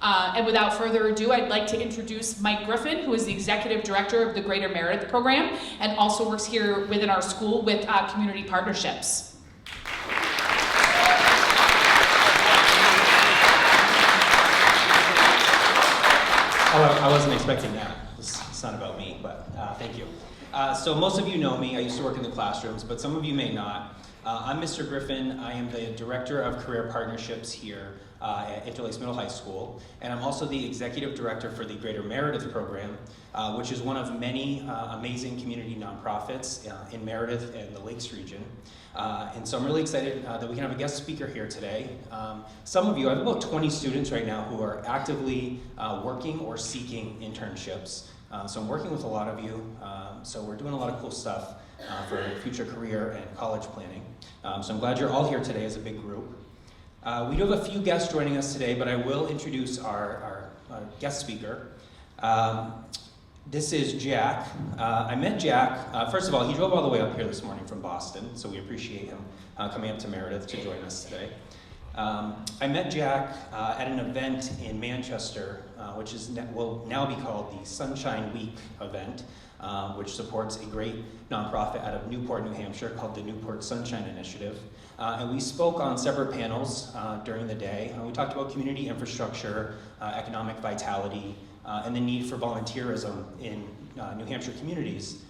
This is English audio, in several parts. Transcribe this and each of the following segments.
And without further ado, I'd like to introduce Mike Griffin, who is the Executive Director of the Greater Meredith Program and also works here within our school with community partnerships. I wasn't expecting that. It's not about me, but thank you. So most of you know me. I used to work in the classrooms, but some of you may not. I'm Mr. Griffin. I am the Director of Career Partnerships here at Interlakes Middle High School, and I'm also the Executive Director for the Greater Meredith Program, which is one of many amazing community nonprofits in Meredith and the Lakes region. And so I'm really excited that we can have a guest speaker here today. Some of you, I have about 20 students right now who are actively working or seeking internships. So I'm working with a lot of you, so we're doing a lot of cool stuff for future career and college planning. So I'm glad you're all here today as a big group. We do have a few guests joining us today, but I will introduce our guest speaker. This is Jack. I met Jack, first of all, he drove all the way up here this morning from Boston, so we appreciate him coming up to Meredith to join us today. I met Jack at an event in Manchester, which will now be called the Sunshine Week event, which supports a great nonprofit out of Newport, New Hampshire called the Newport Sunshine Initiative. And we spoke on separate panels during the day. We talked about community infrastructure, economic vitality, and the need for volunteerism in New Hampshire communities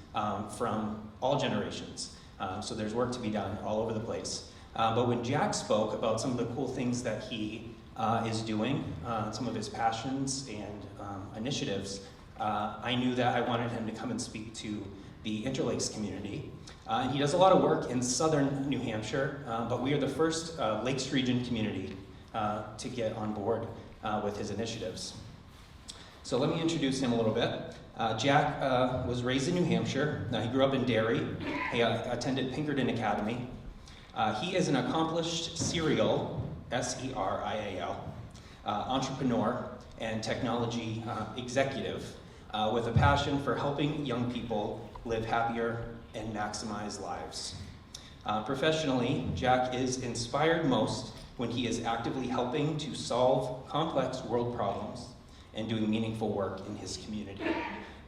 from all generations. So there's work to be done all over the place. But when Jack spoke about some of the cool things that he is doing, some of his passions and initiatives, I knew that I wanted him to come and speak to the Interlakes community. And he does a lot of work in southern New Hampshire, but we are the first Lakes region community to get on board with his initiatives. So let me introduce him a little bit. Jack was raised in New Hampshire. He grew up in Derry. He attended Pinkerton Academy. He is an accomplished serial, S-E-R-I-A-L, entrepreneur and technology executive with a passion for helping young people live happier and maximize lives. Professionally, Jack is inspired most when he is actively helping to solve complex world problems and doing meaningful work in his community.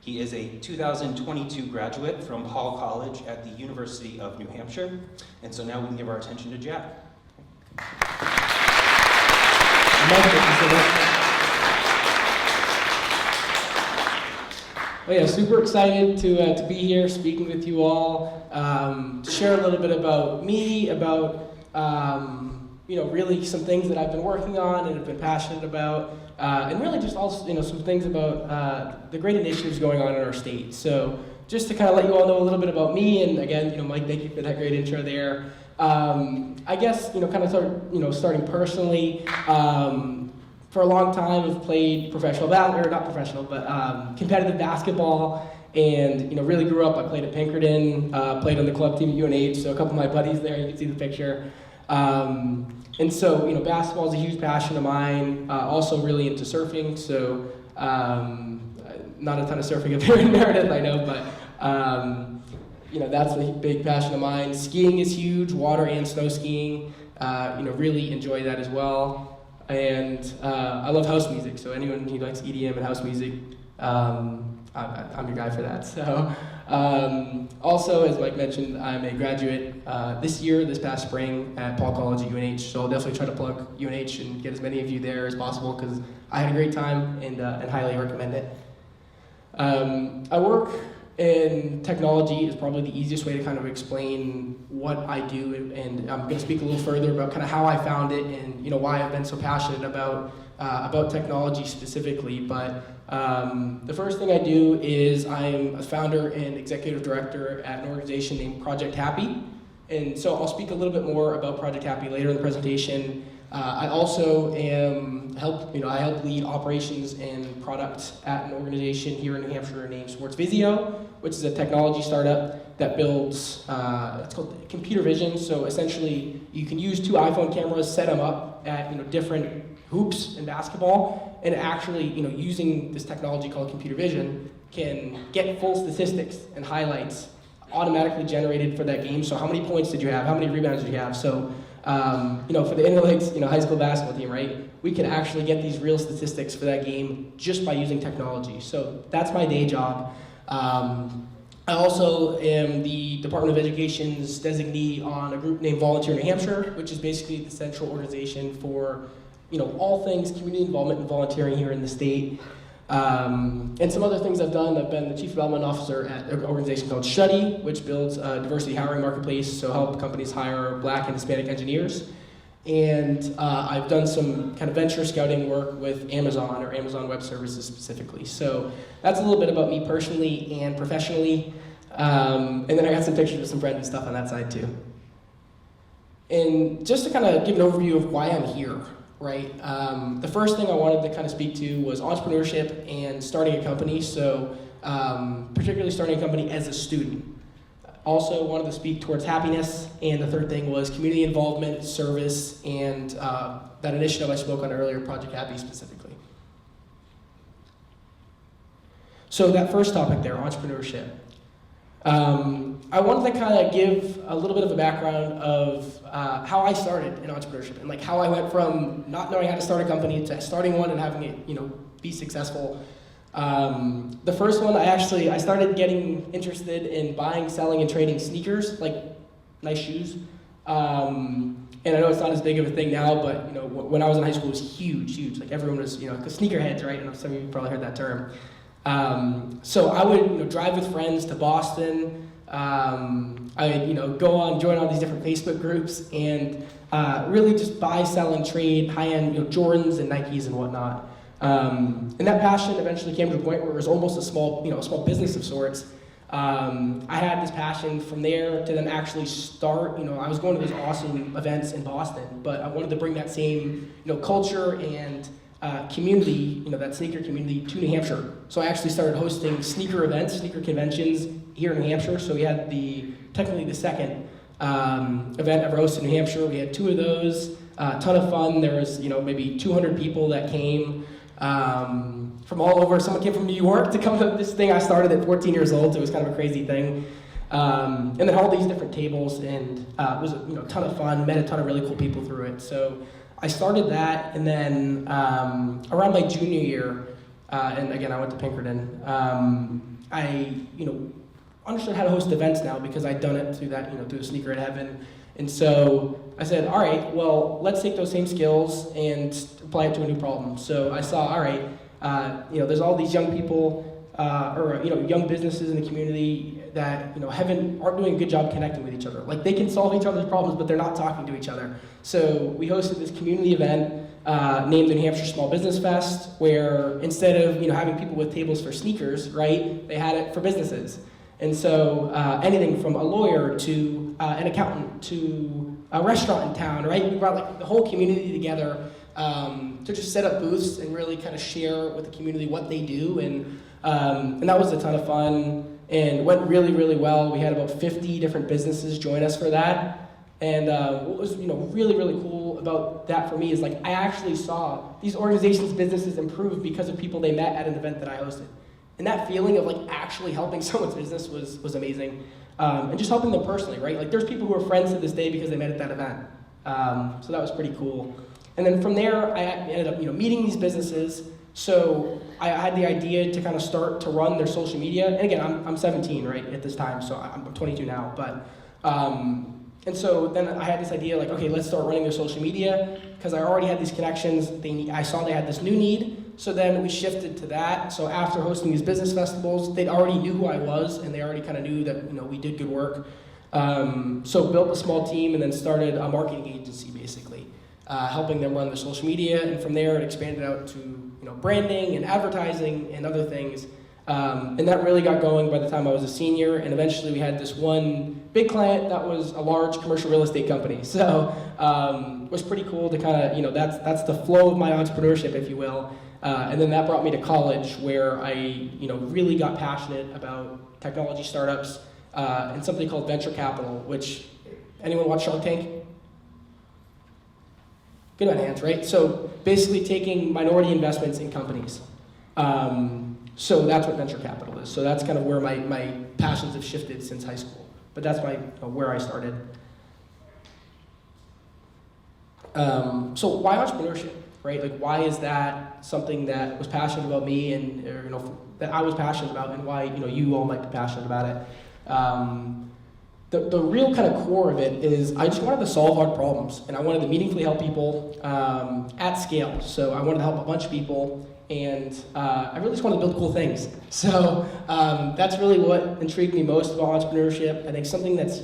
He is a 2022 graduate from Hall College at the University of New Hampshire. And so now we can give our attention to Jack. Well, yeah, super excited to be here speaking with you all, to share a little bit about me, about really some things that I've been working on and have been passionate about, and really just also some things about the great initiatives going on in our state. So just to kind of let you all know a little bit about me, and again, Mike, thank you for that great intro there. I guess starting personally. For a long time, I've played competitive basketball, and really grew up. I played at Pinkerton, played on the club team at UNH. So a couple of my buddies there, you can see the picture. And so basketball is a huge passion of mine. Also really into surfing. So not a ton of surfing up here in Meredith, I know, but that's a big passion of mine. Skiing is huge, water and snow skiing. Really enjoy that as well. And I love house music, so anyone who likes EDM and house music, I'm your guy for that. So, also, as Mike mentioned, I'm a graduate this past spring at Paul College at UNH, so I'll definitely try to plug UNH and get as many of you there as possible, because I had a great time and highly recommend it. I work in technology is probably the easiest way to kind of explain what I do, and I'm going to speak a little further about kind of how I found it and why I've been so passionate about technology specifically. But the first thing I do is I'm a founder and executive director at an organization named Project Happy, and so I'll speak a little bit more about Project Happy later in the presentation. I also I help lead operations and product at an organization here in New Hampshire named SportsVisio, which is a technology startup that builds, it's called computer vision. So essentially, you can use 2 iPhone cameras, set them up at different hoops in basketball, and actually, using this technology called computer vision, can get full statistics and highlights automatically generated for that game. So how many points did you have? How many rebounds did you have? So For the Interlakes, high school basketball team, right? We can actually get these real statistics for that game just by using technology. So that's my day job. I also am the Department of Education's designee on a group named Volunteer New Hampshire, which is basically the central organization for, all things community involvement and volunteering here in the state. And some other things I've done, I've been the Chief Development Officer at an organization called Study, which builds a diversity hiring marketplace, so help companies hire Black and Hispanic engineers. And I've done some kind of venture scouting work with Amazon or Amazon Web Services specifically. So that's a little bit about me personally and professionally. And then I got some pictures of some friends and stuff on that side too. And just to kind of give an overview of why I'm here, right? The first thing I wanted to kind of speak to was entrepreneurship and starting a company. So particularly starting a company as a student. Also wanted to speak towards happiness, and the third thing was community involvement, service, and that initiative I spoke on earlier, Project Happy specifically. So that first topic there, entrepreneurship. I wanted to kind of give a little bit of a background of how I started in entrepreneurship, and like how I went from not knowing how to start a company to starting one and having it, be successful. The first one, I started getting interested in buying, selling, and trading sneakers, like nice shoes. And I know it's not as big of a thing now, but when I was in high school, it was huge. Like everyone was, because sneakerheads, right? Some of you probably heard that term. So I would, drive with friends to Boston. I would, join all these different Facebook groups, and really just buy, sell, and trade high-end, Jordans and Nikes and whatnot. And that passion eventually came to a point where it was almost a small business of sorts. I had this passion from there to then actually start, I was going to these awesome events in Boston, but I wanted to bring that same, culture and community, that sneaker community to New Hampshire. So I actually started hosting sneaker events, sneaker conventions here in New Hampshire. So we had technically the second event ever hosted in New Hampshire. We had 2 of those, a ton of fun. There was, maybe 200 people that came. From all over. Someone came from New York to come to this thing I started at 14 years old, so it was kind of a crazy thing. And then all these different tables, and it was a ton of fun, met a ton of really cool people through it. So I started that, and then around my junior year, and again I went to Pinkerton, I understood how to host events now because I'd done it through that, through the Sneakerhead Heaven. And so I said, all right, well, let's take those same skills and apply it to a new problem. So I saw, all right, there's all these young people or young businesses in the community that aren't doing a good job connecting with each other. Like they can solve each other's problems, but they're not talking to each other. So we hosted this community event named the New Hampshire Small Business Fest, where instead of having people with tables for sneakers, right, they had it for businesses. And so anything from a lawyer to an accountant to a restaurant in town, right? We brought like the whole community together to just set up booths and really kind of share with the community what they do. And that was a ton of fun and went really, really well. We had about 50 different businesses join us for that. And what was really, really cool about that for me is like I actually saw these organizations' businesses improve because of people they met at an event that I hosted. And that feeling of like actually helping someone's business was amazing. And just helping them personally, right? Like there's people who are friends to this day because they met at that event. So that was pretty cool. And then from there, I ended up meeting these businesses. So I had the idea to kind of start to run their social media. And again, I'm 17, right, at this time, so I'm 22 now. But and so then I had this idea like, okay, let's start running their social media because I already had these connections. I saw they had this new need. So then we shifted to that. So after hosting these business festivals, they already knew who I was, and they already kind of knew that we did good work. So built a small team and then started a marketing agency basically, helping them run their social media. And from there, it expanded out to branding and advertising and other things. And that really got going by the time I was a senior. And eventually, we had this one big client that was a large commercial real estate company. So it was pretty cool to kind of that's the flow of my entrepreneurship, if you will. And then that brought me to college where I, really got passionate about technology startups and something called venture capital, which, anyone watch Shark Tank? Good on hands, right? So basically taking minority investments in companies. So that's what venture capital is. So that's kind of where my passions have shifted since high school. But that's where I started. So why entrepreneurship, right? Like, why is that something that was passionate about me, and that I was passionate about, and why you all might be passionate about it? The real kind of core of it is I just wanted to solve hard problems, and I wanted to meaningfully help people at scale. So I wanted to help a bunch of people, and I really just wanted to build cool things. So that's really what intrigued me most about entrepreneurship. I think something that's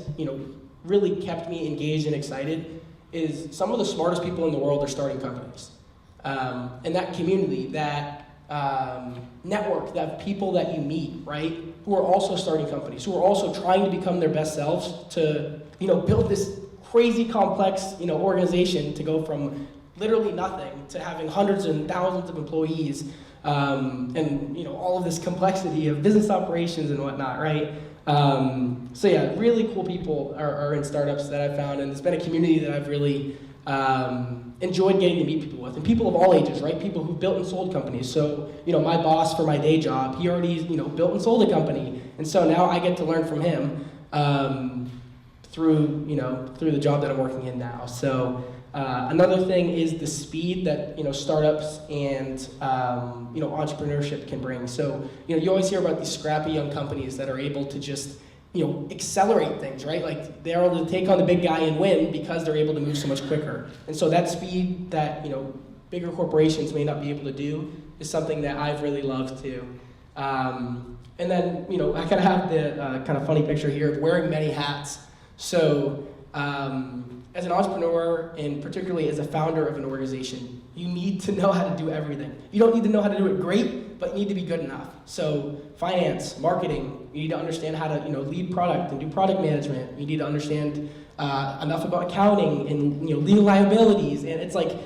really kept me engaged and excited is some of the smartest people in the world are starting companies. And that community, that network, that people that you meet, right, who are also starting companies, who are also trying to become their best selves to, build this crazy complex, organization to go from literally nothing to having hundreds and thousands of employees, and, all of this complexity of business operations and whatnot, right? So yeah, really cool people are in startups that I've found, and it's been a community that I've really enjoyed getting to meet people with, and people of all ages, right? People who've built and sold companies. So, my boss for my day job, he already, built and sold a company, and so now I get to learn from him through the job that I'm working in now. So another thing is the speed that startups and entrepreneurship can bring. So you always hear about these scrappy young companies that are able to just accelerate things, right? Like they're able to take on the big guy and win because they're able to move so much quicker. And so that speed that bigger corporations may not be able to do is something that I've really loved too. And then I kind of have the kind of funny picture here of wearing many hats. So as an entrepreneur, and particularly as a founder of an organization, you need to know how to do everything. You don't need to know how to do it great, but you need to be good enough. So finance, marketing, you need to understand how to lead product and do product management. You need to understand enough about accounting and legal liabilities. And it's like,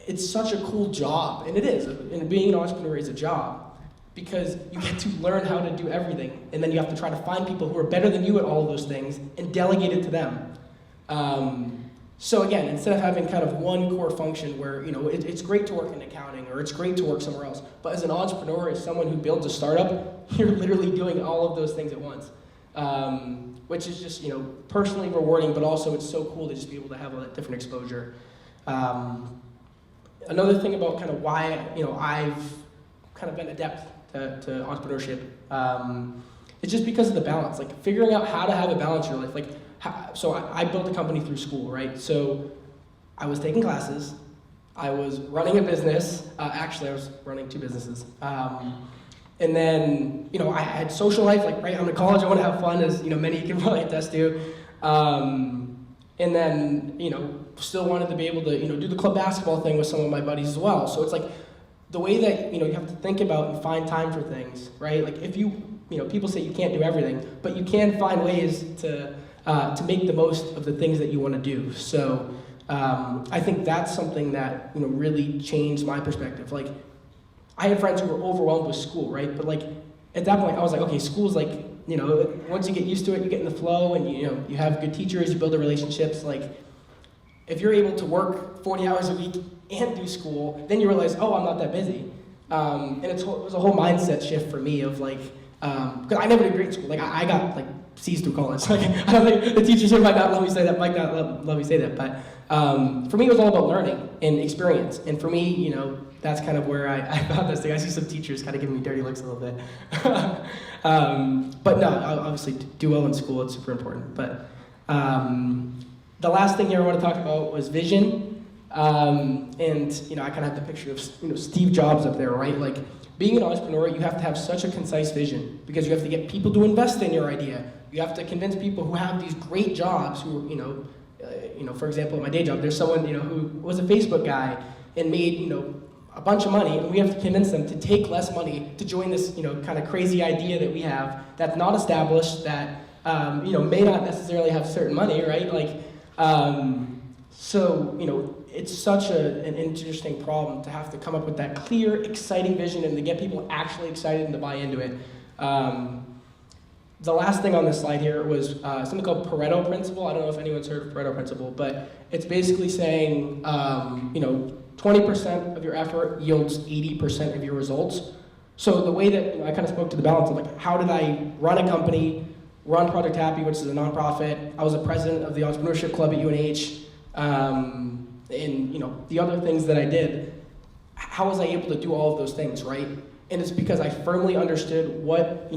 it's such a cool job, and it is. And being an entrepreneur is a job because you get to learn how to do everything, and then you have to try to find people who are better than you at all of those things and delegate it to them. So again, instead of having kind of one core function where, it's great to work in accounting or it's great to work somewhere else, but as an entrepreneur, as someone who builds a startup, you're literally doing all of those things at once, which is just, personally rewarding, but also it's so cool to just be able to have a different exposure. Another thing about kind of why, I've kind of been adept to entrepreneurship, it's just because of the balance, like figuring out how to have a balance in your life. Like, so I built a company through school, right? So I was taking classes, I was running a business, actually I was running 2 businesses. And then, I had social life, like right, I'm in college, I want to have fun, as many can probably attest to. And then, still wanted to be able to, do the club basketball thing with some of my buddies as well. So it's like the way that, you have to think about and find time for things, right? Like if people say you can't do everything, but you can find ways to make the most of the things that you want to do. So I think that's something that really changed my perspective. Like I had friends who were overwhelmed with school, right? But like at that point I was like, okay, school's like, once you get used to it, you get in the flow, and you have good teachers, you build the relationships. Like if you're able to work 40 hours a week and do school, then you realize, oh, I'm not that busy. And it was a whole mindset shift for me of like, because I never did great in school. Like I got like C's through college. Like I don't think the teachers here might not let me say that. But for me, it was all about learning and experience. And for me, that's kind of where I found this thing. I see some teachers kind of giving me dirty looks a little bit. But no, obviously do well in school. It's super important. But the last thing here I want to talk about was vision. And I kind of have the picture of Steve Jobs up there, right? Like being an entrepreneur, you have to have such a concise vision because you have to get people to invest in your idea. You have to convince people who have these great jobs who, for example, at my day job, there's someone, who was a Facebook guy and made, a bunch of money, and we have to convince them to take less money to join this, kind of crazy idea that we have that's not established, that, may not necessarily have certain money, right? Like, so, it's such an interesting problem to have to come up with that clear, exciting vision and to get people actually excited and to buy into it. The last thing on this slide here was something called Pareto principle. I don't know if anyone's heard of Pareto principle, but it's basically saying, 20% of your effort yields 80% of your results. So the way that I kind of spoke to the balance of like, how did I run a company, run Project Happy, which is a nonprofit. I was a president of the Entrepreneurship Club at UNH. and the other things that I did, how was I able to do all of those things, right? And it's because I firmly understood what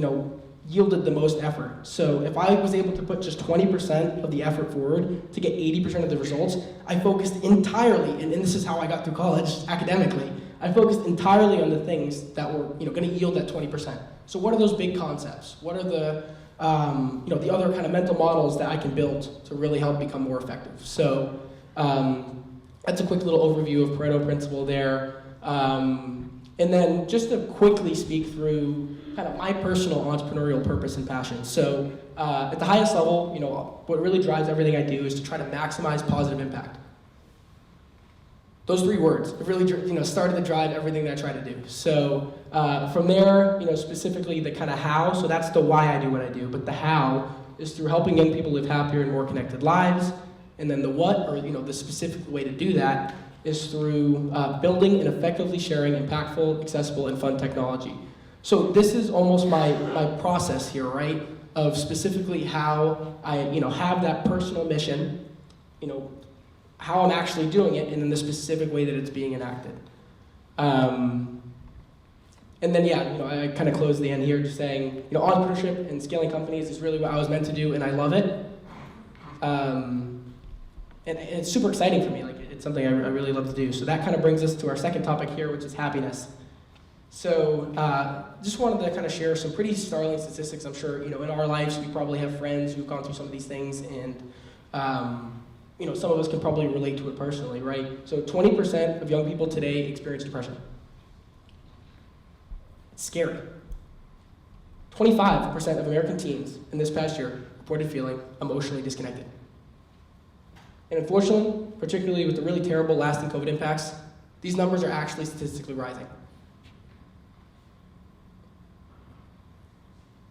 yielded the most effort. So if I was able to put just 20% of the effort forward to get 80% of the results, I focused entirely, and this is how I got through college academically, I focused entirely on the things that were going to yield that 20%. So what are those big concepts? What are the the other kind of mental models that I can build to really help become more effective? So that's a quick little overview of Pareto principle there. And then just to quickly speak through kind of my personal entrepreneurial purpose and passion. So at the highest level, what really drives everything I do is to try to maximize positive impact. Those 3 words have really started to drive everything that I try to do. So from there, specifically the kind of how, so that's the why I do what I do, but the how is through helping young people live happier and more connected lives. And then the what, or the specific way to do that, is through building and effectively sharing impactful, accessible, and fun technology. So this is almost my process here, right? Of specifically how I have that personal mission, how I'm actually doing it, and then the specific way that it's being enacted. And then I kind of close the end here just saying, entrepreneurship and scaling companies is really what I was meant to do, and I love it. And it's super exciting for me. Like, it's something I really love to do. So that kind of brings us to our second topic here, which is happiness. So just wanted to kind of share some pretty startling statistics. I'm sure, in our lives, we probably have friends who've gone through some of these things, and some of us can probably relate to it personally, right? So 20% of young people today experience depression. It's scary. 25% of American teens in this past year reported feeling emotionally disconnected. And unfortunately, particularly with the really terrible lasting COVID impacts, these numbers are actually statistically rising.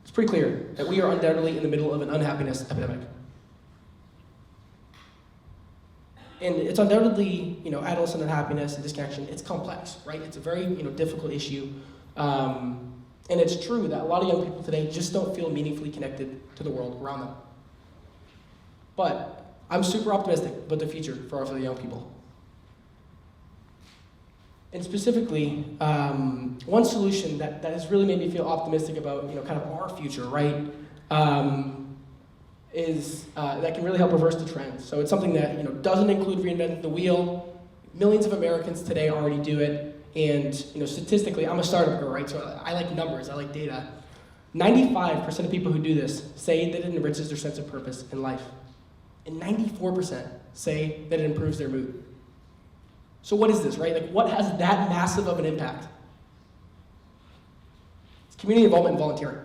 It's pretty clear that we are undoubtedly in the middle of an unhappiness epidemic. And it's undoubtedly, adolescent unhappiness and disconnection, it's complex, right? It's a very, difficult issue. And it's true that a lot of young people today just don't feel meaningfully connected to the world around them. But I'm super optimistic about the future for the young people. And specifically, one solution that has really made me feel optimistic about, kind of our future, right, is that can really help reverse the trend. So it's something that, doesn't include reinventing the wheel. Millions of Americans today already do it. And, statistically, I'm a startup girl, right? So I like numbers, I like data. 95% of people who do this say that it enriches their sense of purpose in life. And 94% say that it improves their mood. So what is this, right? Like, what has that massive of an impact? It's community involvement and volunteering.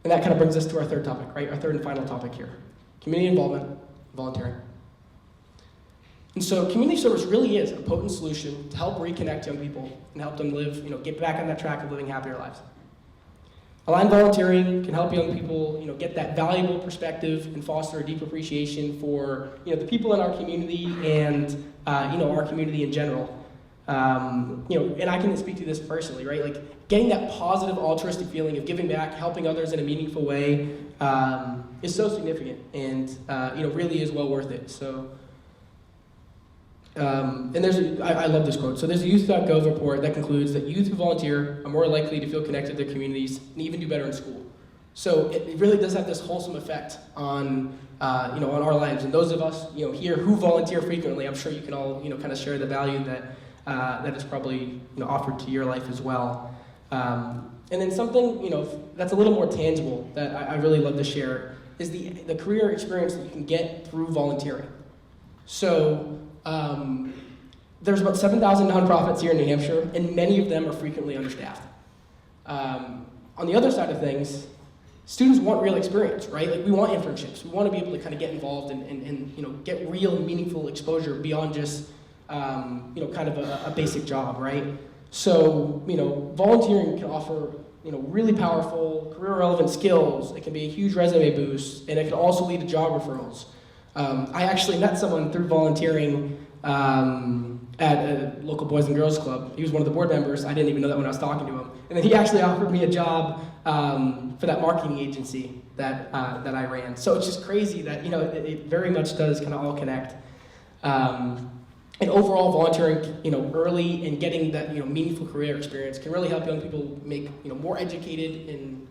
And that kind of brings us to our third topic, right? Our third and final topic here. Community involvement and volunteering. And so community service really is a potent solution to help reconnect young people and help them live, get back on that track of living happier lives. Aligned volunteering can help young people, get that valuable perspective and foster a deep appreciation for, the people in our community and, our community in general. And I can speak to this personally, right? Like, getting that positive altruistic feeling of giving back, helping others in a meaningful way is so significant and, really is well worth it. So, and I love this quote. So there's a youth.gov report that concludes that youth who volunteer are more likely to feel connected to their communities and even do better in school. So it really does have this wholesome effect on, on our lives. And those of us, here who volunteer frequently, I'm sure you can all, kind of share the value that that is probably, offered to your life as well. And then something, that's a little more tangible that I really love to share is the career experience that you can get through volunteering. So, there's about 7,000 nonprofits here in New Hampshire, and many of them are frequently understaffed. On the other side of things, students want real experience, right? Like, we want internships. We want to be able to kind of get involved and get real and meaningful exposure beyond just, kind of a basic job, right? So, volunteering can offer, really powerful, career-relevant skills. It can be a huge resume boost, and it can also lead to job referrals. I actually met someone through volunteering at a local Boys and Girls Club. He was one of the board members. I didn't even know that when I was talking to him. And then he actually offered me a job for that marketing agency that I ran. So it's just crazy that, it very much does kind of all connect. And overall, volunteering, early and getting that, meaningful career experience can really help young people make, more educated and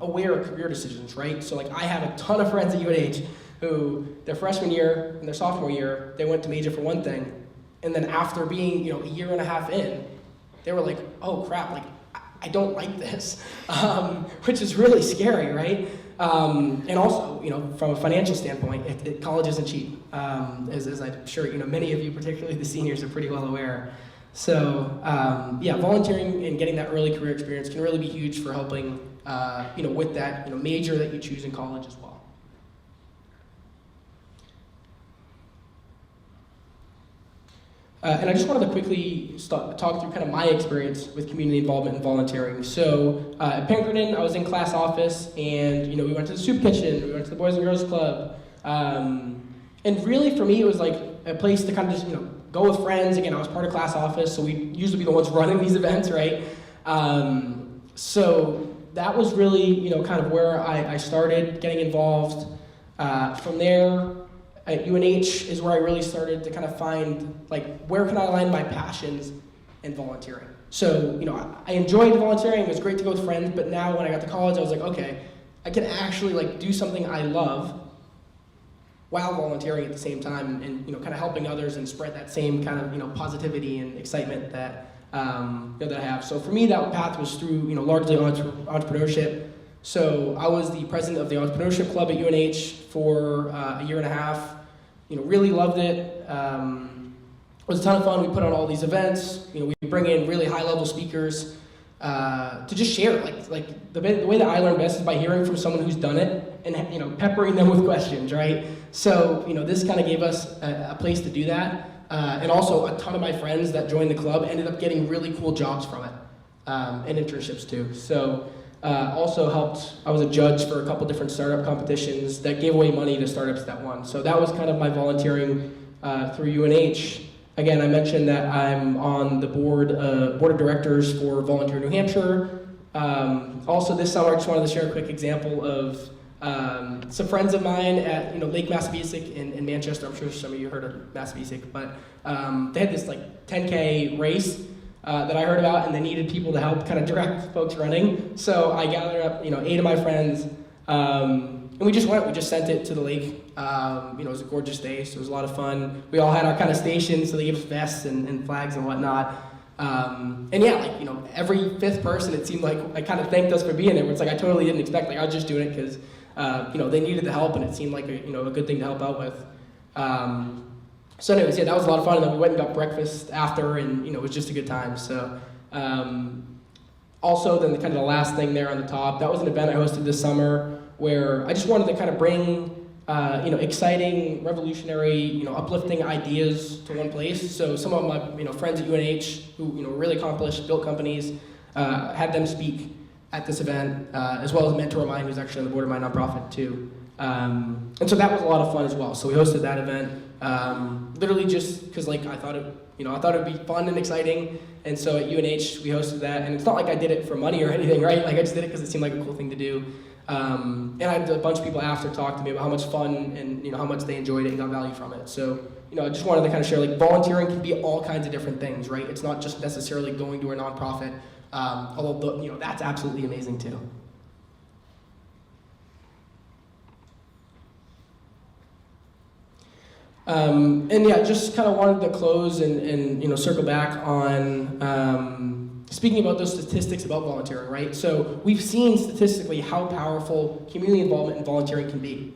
aware of career decisions, right? So like I have a ton of friends at UNH who their freshman year and their sophomore year, they went to major for one thing. And then after being, a year and a half in, they were like, oh crap, like I don't like this, which is really scary, right? And also, from a financial standpoint, college isn't cheap, as I'm sure, many of you, particularly the seniors, are pretty well aware. So, volunteering and getting that early career experience can really be huge for helping, with that, major that you choose in college as well. And I just wanted to quickly talk through kind of my experience with community involvement and volunteering. So at Pinkerton, I was in class office, and we went to the soup kitchen, we went to the Boys and Girls Club, and really for me it was like a place to kind of just go with friends. Again, I was part of class office, so we usually be the ones running these events, right? So that was really kind of where I started getting involved. From there, at UNH is where I really started to kind of find, like, where can I align my passions and volunteering. So, I enjoyed volunteering, it was great to go with friends, but now when I got to college, I was like, okay, I can actually, like, do something I love while volunteering at the same time and kind of helping others and spread that same kind of, positivity and excitement that, that I have. So for me, that path was through, largely entrepreneurship. So I was the president of the Entrepreneurship Club at UNH for a year and a half. Really loved it. It was a ton of fun. We put on all these events. We bring in really high-level speakers to just share. Like the way that I learn best is by hearing from someone who's done it and peppering them with questions, right? So this kind of gave us a place to do that. And also a ton of my friends that joined the club ended up getting really cool jobs from it and internships too. So. Also helped, I was a judge for a couple different startup competitions that gave away money to startups that won. So that was kind of my volunteering through UNH. Again, I mentioned that I'm on the board of directors for Volunteerism New Hampshire. Also this summer, I just wanted to share a quick example of some friends of mine at Lake Massabesic in Manchester. I'm sure some of you heard of Massabesic, but they had this like 10K race that I heard about, and they needed people to help kind of direct folks running. So I gathered up, 8 of my friends, and we just went. We just sent it to the lake. It was a gorgeous day, so it was a lot of fun. We all had our kind of stations, so they gave us vests and flags and whatnot. And yeah, every 5th person, it seemed like I kind of thanked us for being there. It's like I totally didn't expect. Like I was just doing it because they needed the help, and it seemed like a good thing to help out with. So anyways, yeah, that was a lot of fun, and then we went and got breakfast after, and it was just a good time. So also then the last thing there on the top, that was an event I hosted this summer where I just wanted to kind of bring exciting, revolutionary, uplifting ideas to one place. So some of my friends at UNH who were really accomplished, built companies, had them speak at this event, as well as a mentor of mine who's actually on the board of my nonprofit too. And so that was a lot of fun as well. So we hosted that event. Literally just because I thought it would be fun and exciting, and so at UNH we hosted that, and it's not like I did it for money or anything, right? Like I just did it because it seemed like a cool thing to do. And I had a bunch of people after talk to me about how much fun and how much they enjoyed it and got value from it. So I just wanted to kind of share volunteering can be all kinds of different things, right? It's not just necessarily going to a nonprofit, although that's absolutely amazing too. And yeah, just kind of wanted to close and circle back on speaking about those statistics about volunteering, right? So we've seen statistically how powerful community involvement and volunteering can be.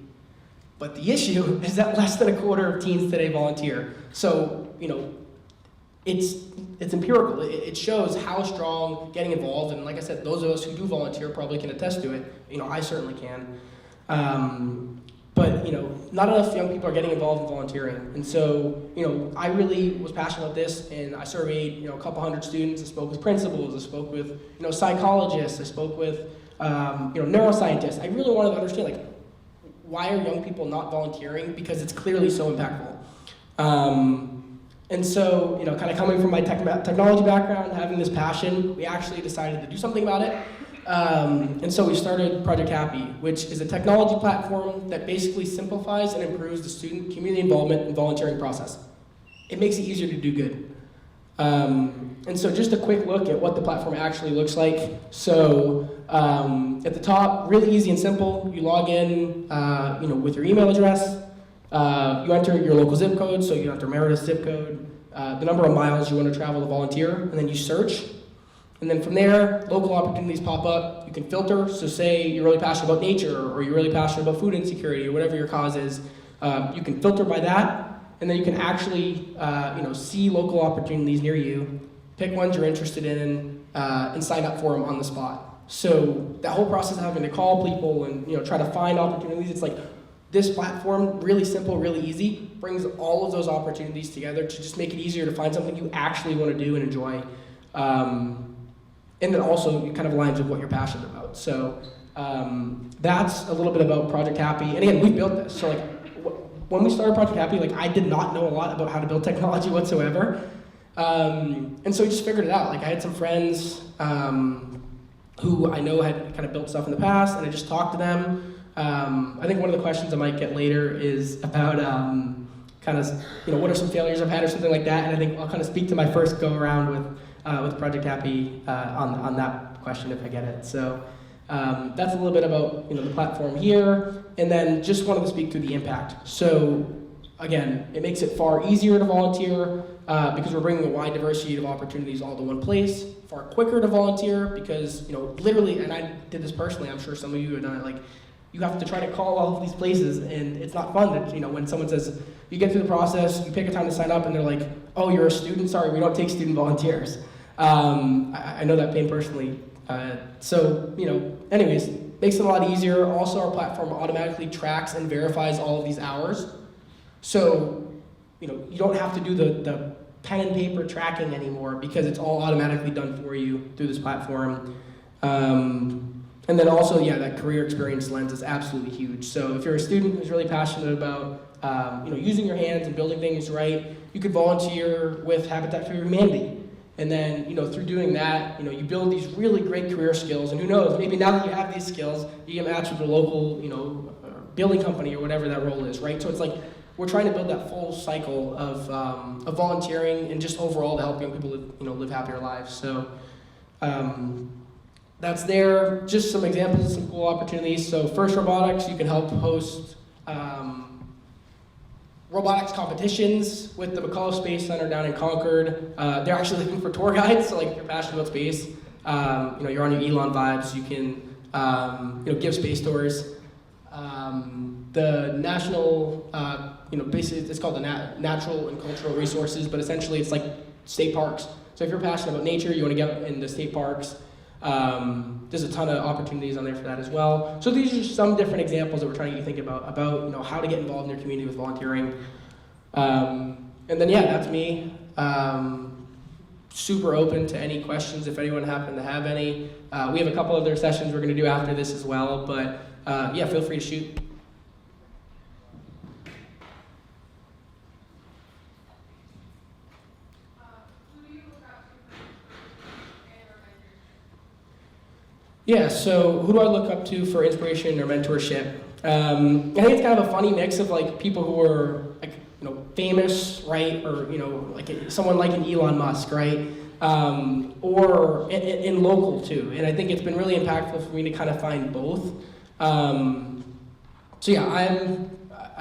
But the issue is that less than a quarter of teens today volunteer. So, it's empirical. It shows how strong getting involved, and like I said, those of us who do volunteer probably can attest to it. I certainly can. But not enough young people are getting involved in volunteering, and so I really was passionate about this, and I surveyed a couple hundred students. I spoke with principals, I spoke with psychologists, I spoke with neuroscientists. I really wanted to understand why are young people not volunteering, because it's clearly so impactful. And so, kind of coming from my technology background, having this passion, we actually decided to do something about it. And so we started Project Happy, which is a technology platform that basically simplifies and improves the student community involvement and volunteering process. It makes it easier to do good. And so just a quick look at what the platform actually looks like. So at the top, really easy and simple. You log in, with your email address. You enter your local zip code, so you enter Meredith's zip code, the number of miles you want to travel to volunteer, and then you search. And then from there, local opportunities pop up. You can filter, so say you're really passionate about nature, or you're really passionate about food insecurity, or whatever your cause is. You can filter by that, and then you can actually see local opportunities near you, pick ones you're interested in, and sign up for them on the spot. So that whole process of having to call people and try to find opportunities, it's like this platform, really simple, really easy, brings all of those opportunities together to just make it easier to find something you actually want to do and enjoy. And then also it kind of aligns with what you're passionate about. So that's a little bit about Project Happy. And again, we built this. So when we started Project Happy, I did not know a lot about how to build technology whatsoever. And so we just figured it out. I had some friends who I know had kind of built stuff in the past, and I just talked to them. I think one of the questions I might get later is about what are some failures I've had or something like that, and I think I'll kind of speak to my first go around with Project Happy on that question if I get it. So that's a little bit about the platform here, and then just wanted to speak to the impact. So again, it makes it far easier to volunteer because we're bringing a wide diversity of opportunities all to one place. Far quicker to volunteer because literally, and I did this personally. I'm sure some of you have done it. You have to try to call all of these places, and it's not fun that, when someone says, you get through the process, you pick a time to sign up, and they're like, oh, you're a student? Sorry, we don't take student volunteers. I know that pain personally. Anyways, makes it a lot easier. Also, our platform automatically tracks and verifies all of these hours. So, you don't have to do the pen and paper tracking anymore because it's all automatically done for you through this platform. And then also, that career experience lens is absolutely huge. So if you're a student who's really passionate about, using your hands and building things right, you could volunteer with Habitat for Humanity. And then, through doing that, you build these really great career skills. And who knows, maybe now that you have these skills, you get matched with a local, building company or whatever that role is, right? So it's we're trying to build that full cycle of volunteering and just overall to help young people live happier lives. So. That's there. Just some examples of some cool opportunities. So First Robotics, you can help host robotics competitions with the McCullough Space Center down in Concord. They're actually looking for tour guides, so if you're passionate about space, you're on your Elon vibes, you can give space tours. The national, basically it's called the Natural and Cultural Resources, but essentially it's like state parks. So if you're passionate about nature, you want to get into state parks. There's a ton of opportunities on there for that as well. So these are just some different examples that we're trying to think about how to get involved in your community with volunteering. And then that's me. Super open to any questions if anyone happened to have any. We have a couple other sessions we're going to do after this as well, but feel free to shoot. Yeah, so who do I look up to for inspiration or mentorship? I think it's kind of a funny mix of people who are famous, right, or someone like an Elon Musk, right, or in local too. And I think it's been really impactful for me to kind of find both. I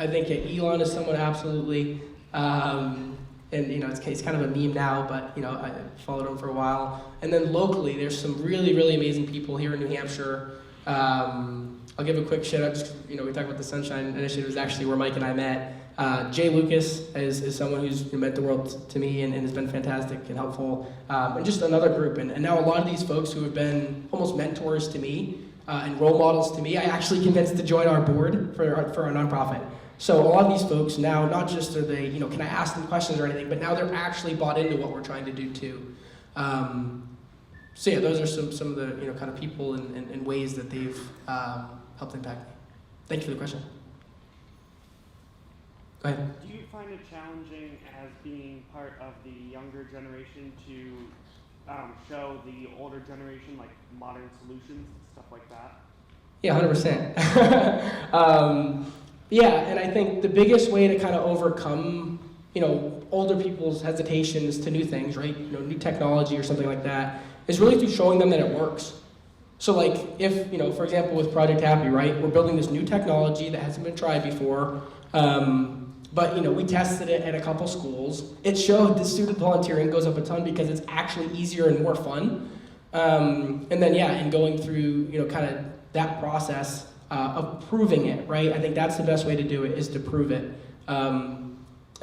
think Elon is someone absolutely. And it's kind of a meme now, but I followed him for a while. And then locally, there's some really, really amazing people here in New Hampshire. I'll give a quick shout out. We talked about the Sunshine Initiative is actually where Mike and I met. Jay Lucas is someone who's meant the world to me and has been fantastic and helpful. And just another group. And now a lot of these folks who have been almost mentors to me and role models to me, I actually convinced to join our board for our nonprofit. So a lot of these folks now, not just are they, can I ask them questions or anything, but now they're actually bought into what we're trying to do too. Those are some of the kind of people and ways that they've helped impact me. Thank you for the question. Go ahead. Do you find it challenging as being part of the younger generation to show the older generation like modern solutions, stuff like that? Yeah, 100%. Yeah, and I think the biggest way to kind of overcome, older people's hesitations to new things, right? New technology or something like that, is really through showing them that it works. So like if, for example, with Project Happy, right, we're building this new technology that hasn't been tried before, but we tested it at a couple schools. It showed the student volunteering goes up a ton because it's actually easier and more fun. And then and going through, kind of that process of proving it, right? I think that's the best way to do it, is to prove it. And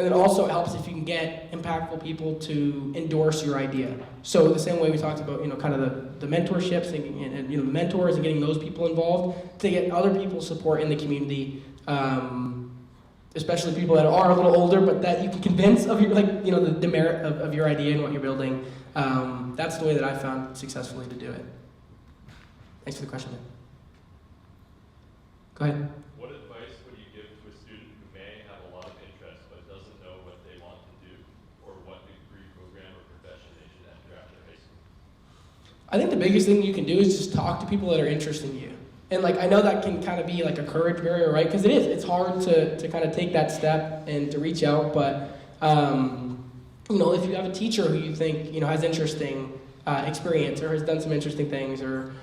then also it helps if you can get impactful people to endorse your idea. So the same way we talked about, kind of the mentorships and the mentors and getting those people involved, to get other people's support in the community, especially people that are a little older, but that you can convince of your, the merit of your idea and what you're building. That's the way that I found successfully to do it. Thanks for the question. Go ahead. What advice would you give to a student who may have a lot of interest but doesn't know what they want to do, or what degree, program, or profession they should enter after high school? I think the biggest thing you can do is just talk to people that are interested in you. And I know that can kind of be like a courage barrier, right? Because it is. It's hard to kind of take that step and to reach out. But if you have a teacher who you think has interesting experience or has done some interesting things, or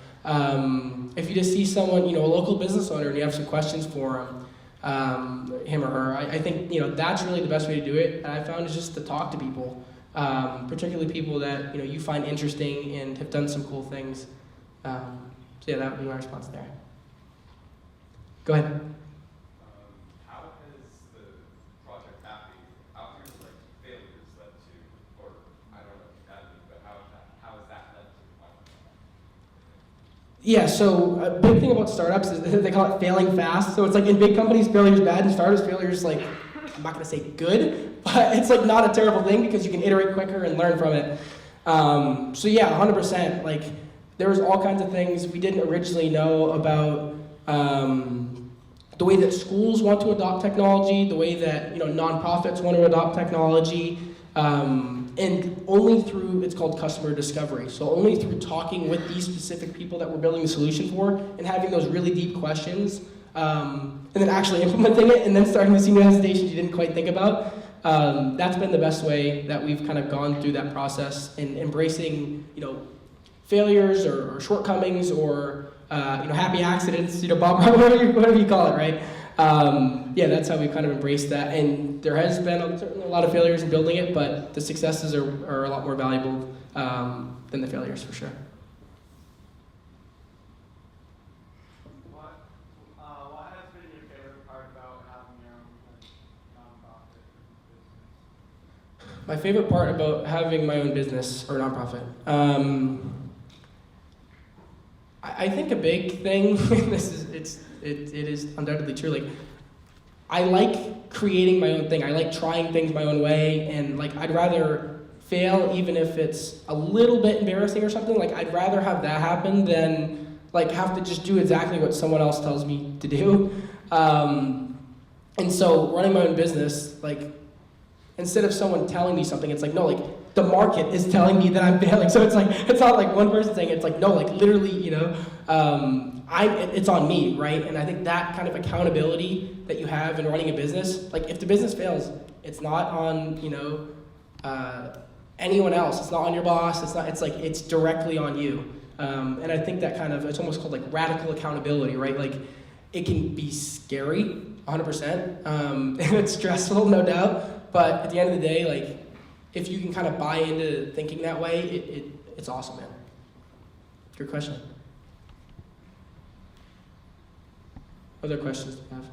if you just see someone, a local business owner, and you have some questions for him or her, I think that's really the best way to do it. And I found is just to talk to people, particularly people that you find interesting and have done some cool things. So that would be my response there. Go ahead. How has the Project Happy, how has failures led to, or I don't know if you had any, but how has that led to? Yeah, so a big thing about startups is they call it failing fast. So it's like in big companies, failure is bad, and startups, failure is I'm not gonna say good, but it's not a terrible thing because you can iterate quicker and learn from it. So yeah, 100%. There was all kinds of things we didn't originally know about the way that schools want to adopt technology, the way that nonprofits want to adopt technology, and only through, it's called customer discovery. So only through talking with these specific people that we're building the solution for and having those really deep questions, and then actually implementing it and then starting to see new hesitations you didn't quite think about. That's been the best way that we've kind of gone through that process, and embracing failures or shortcomings or happy accidents, Bob, whatever you call it, right? That's how we've kind of embraced that. And there has been certainly a lot of failures in building it, but the successes are a lot more valuable than the failures, for sure. What has been your favorite part about having your own nonprofit business? My favorite part about having my own business or nonprofit. I think a big thing, it is undoubtedly true. I like creating my own thing. I like trying things my own way, and I'd rather fail even if it's a little bit embarrassing or something. I'd rather have that happen than have to just do exactly what someone else tells me to do. And so running my own business, instead of someone telling me something, it's no, the market is telling me that I'm failing. So it's not one person saying it. It's no, literally, it's on me, right? And I think that kind of accountability that you have in running a business, if the business fails, it's not on, anyone else. It's not on your boss. It's directly on you. And I think that it's almost called radical accountability, right? It can be scary, 100%. And it's stressful, no doubt. But at the end of the day, if you can kind of buy into thinking that way, it's awesome, man. Good question. Other questions do you have?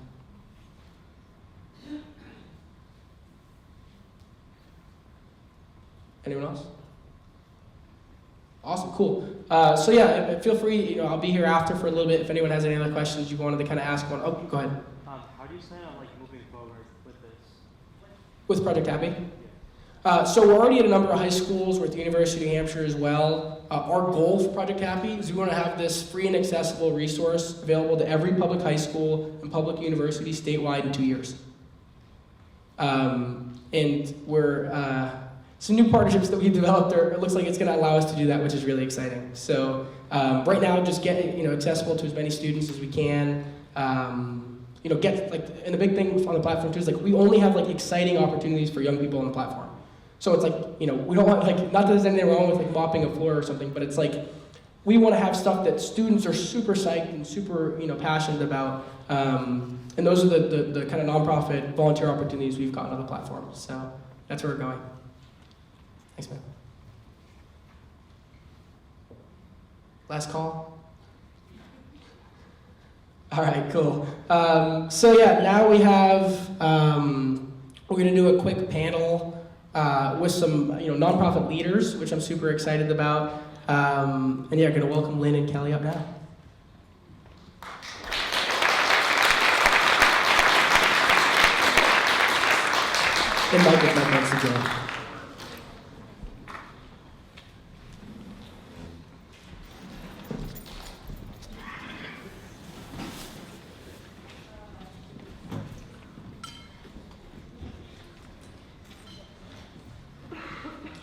Anyone else? Awesome, cool. Feel free, I'll be here after for a little bit. If anyone has any other questions you wanted to kind of ask one. Oh, go ahead. How do you plan on moving forward with this? With Project Happy? So we're already at a number of high schools. We're at the University of New Hampshire as well. Our goal for Project Happy is we want to have this free and accessible resource available to every public high school and public university statewide in 2 years. And we're some new partnerships that we've developed. It looks like it's going to allow us to do that, which is really exciting. So right now, just get accessible to as many students as we can. Get and the big thing on the platform too is we only have exciting opportunities for young people on the platform. So it's we don't want not that there's anything wrong with mopping a floor or something, but it's we want to have stuff that students are super psyched and super passionate about. And those are the kind of nonprofit volunteer opportunities we've gotten on the platform. So that's where we're going. Thanks, man. Last call? All right, cool. So yeah, now we have, we're gonna do a quick panel with some nonprofit leaders, which I'm super excited about. And yeah, I'm gonna welcome Lynn and Kelly up now. And Mike if Mike wants to join.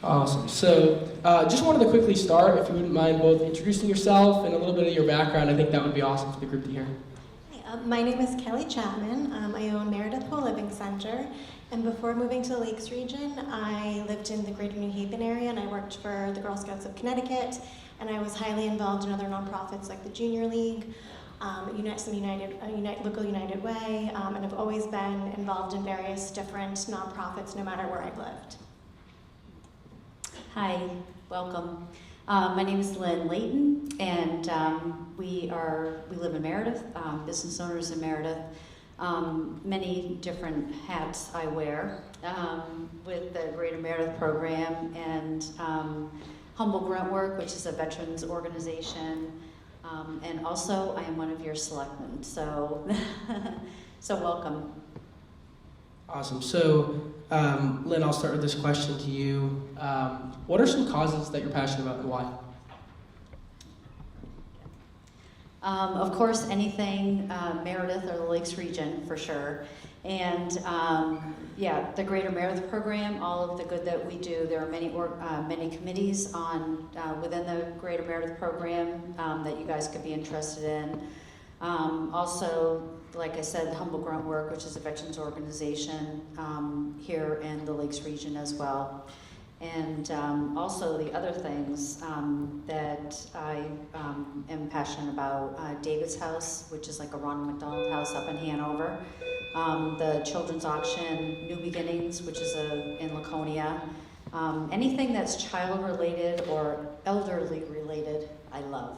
Awesome. So just wanted to quickly start, if you wouldn't mind both introducing yourself and a little bit of your background. I think that would be awesome for the group to hear. Hi, my name is Kelly Chapman. I own Meredith Living Center. And before moving to the Lakes region, I lived in the greater New Haven area, and I worked for the Girl Scouts of Connecticut. And I was highly involved in other nonprofits like the Junior League, some local United Way, and I've always been involved in various different nonprofits no matter where I've lived. Hi, welcome. My name is Lynn Layton, and we live in Meredith, business owners in Meredith. Many different hats I wear with the Greater Meredith program and Humble Grunt Work, which is a veterans organization, and also I am one of your selectmen. So, so welcome. Awesome. So, Lynn, I'll start with this question to you. What are some causes that you're passionate about and why? Of course, anything Meredith or the Lakes region for sure. And yeah, the Greater Meredith program, all of the good that we do. There are many committees on within the Greater Meredith program that you guys could be interested in. Also, like I said, Humble Grunt Work, which is a veterans organization here in the Lakes region as well. And also the other things that I am passionate about, David's House, which is like a Ronald McDonald House up in Hanover, the Children's Auction, New Beginnings, which is in Laconia. Anything that's child-related or elderly-related, I love.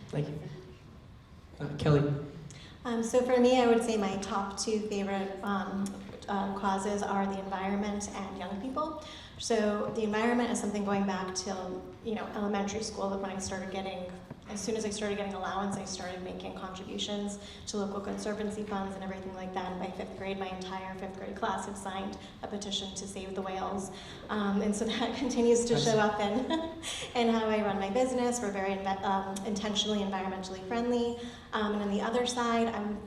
Thank you. Kelly? So for me, I would say my top two favorite causes are the environment and young people. So the environment is something going back till elementary school, that when as soon as I started getting allowance, I started making contributions to local conservancy funds and everything like that. And by 5th grade, my entire 5th grade class had signed a petition to save the whales. And so that continues to show up in how I run my business. We're very intentionally environmentally friendly. And on the other side, I'm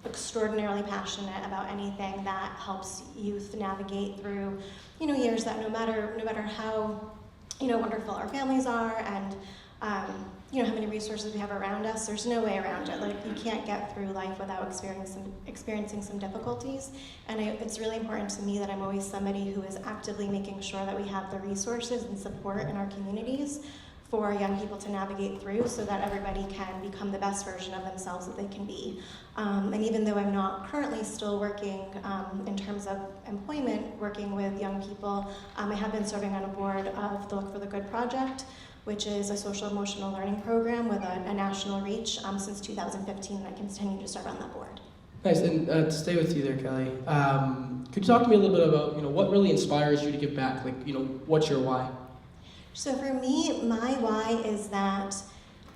extraordinarily passionate about anything that helps youth navigate through years that no matter how wonderful our families are and how many resources we have around us, there's no way around it. You can't get through life without experiencing some difficulties. And it's really important to me that I'm always somebody who is actively making sure that we have the resources and support in our communities for young people to navigate through, so that everybody can become the best version of themselves that they can be. And even though I'm not currently still working in terms of employment, working with young people, I have been serving on a board of the Look for the Good Project, which is a social emotional learning program with a national reach since 2015, and I continue to serve on that board. Nice, and to stay with you there, Kelly, could you talk to me a little bit about what really inspires you to give back? What's your why? So for me, my why is that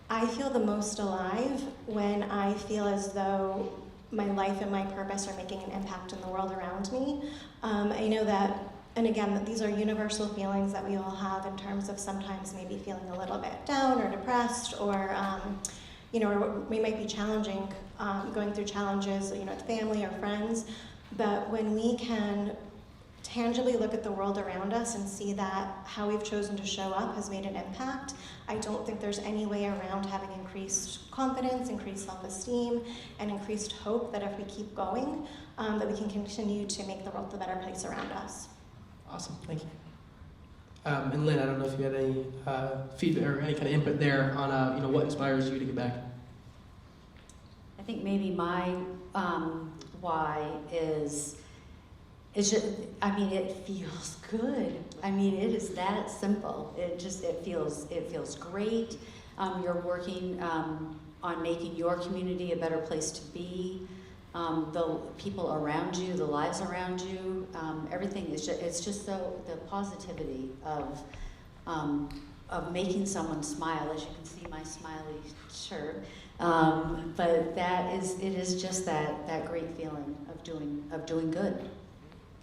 I feel the most alive when I feel as though my life and my purpose are making an impact in the world around me. I know that, and again, these are universal feelings that we all have in terms of sometimes maybe feeling a little bit down or depressed, or or we might be going through challenges, with family or friends. But when we can tangibly look at the world around us and see that how we've chosen to show up has made an impact, I don't think there's any way around having increased confidence, increased self-esteem, and increased hope that if we keep going, that we can continue to make the world a better place around us. Awesome, thank you. And Lynn, I don't know if you had any feedback or any kind of input there on what inspires you to give back. I think maybe my why is just, I mean, it feels good. I mean, it is that simple. It feels great. You're working on making your community a better place to be. The people around you, the lives around you, everything is just, it's just so, the positivity of making someone smile. As you can see my smiley shirt. But it is just that great feeling of doing good.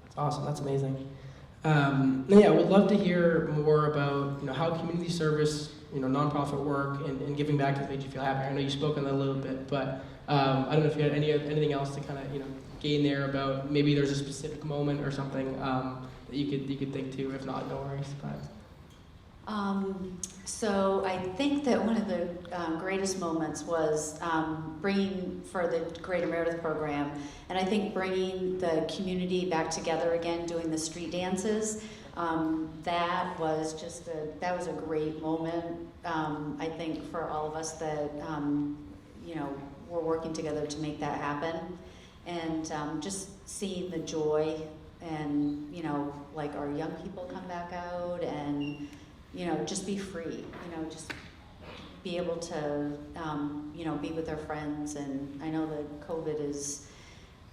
That's awesome, that's amazing. Yeah, we'd love to hear more about how community service, nonprofit work and giving back has made you feel happy. I know you spoke on that a little bit, but I don't know if you had anything else to kind of gain there about maybe there's a specific moment or something that you could think to. If not, no worries. But. So I think that one of the greatest moments was bringing for the Greater Meredith program, and I think bringing the community back together again, doing the street dances. That was a great moment. I think for all of us that we're working together to make that happen, and just seeing the joy and like our young people come back out and. Just be free, just be able to, be with their friends. And I know that COVID is,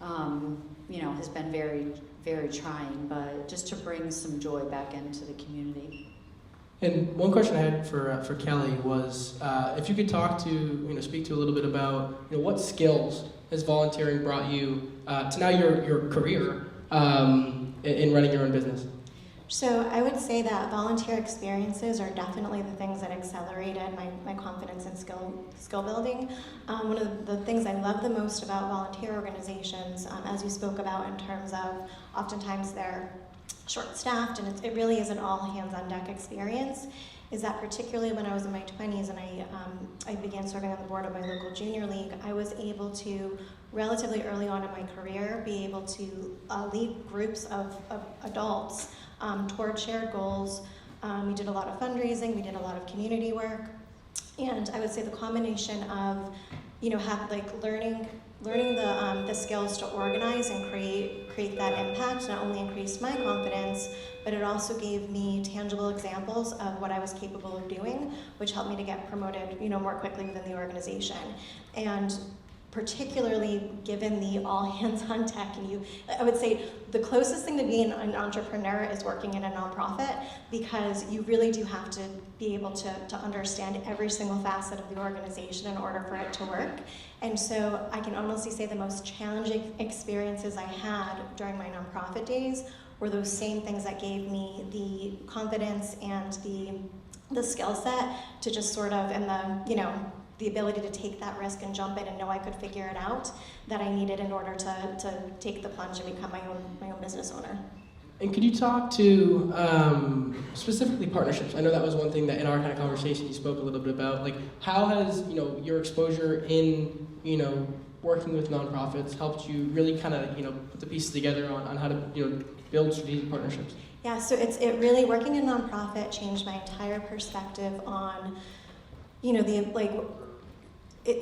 has been very, very trying, but just to bring some joy back into the community. And one question I had for Kelly was if you could talk to, speak to a little bit about, what skills has volunteering brought you to now your career in running your own business? So I would say that volunteer experiences are definitely the things that accelerated my confidence in skill building. One of the things I love the most about volunteer organizations, as you spoke about in terms of oftentimes they're short-staffed and it really is an all hands-on-deck experience, is that particularly when I was in my 20s and I began serving on the board of my local junior league, I was able to relatively early on in my career be able to lead groups of adults toward shared goals. We did a lot of fundraising, we did a lot of community work, and I would say the combination of, learning the skills to organize and create that impact not only increased my confidence, but it also gave me tangible examples of what I was capable of doing, which helped me to get promoted, more quickly within the organization. And particularly given the all hands on deck, and I would say the closest thing to being an entrepreneur is working in a nonprofit, because you really do have to be able to understand every single facet of the organization in order for it to work. And so I can honestly say the most challenging experiences I had during my nonprofit days were those same things that gave me the confidence and the skill set to just sort of, and the ability to take that risk and jump in and know I could figure it out, that I needed in order to take the plunge and become my own business owner. And could you talk to specifically partnerships? I know that was one thing that in our kind of conversation you spoke a little bit about. Like, how has your exposure in working with nonprofits helped you really kind of put the pieces together on how to build strategic partnerships? Yeah, so it really, working in nonprofit changed my entire perspective on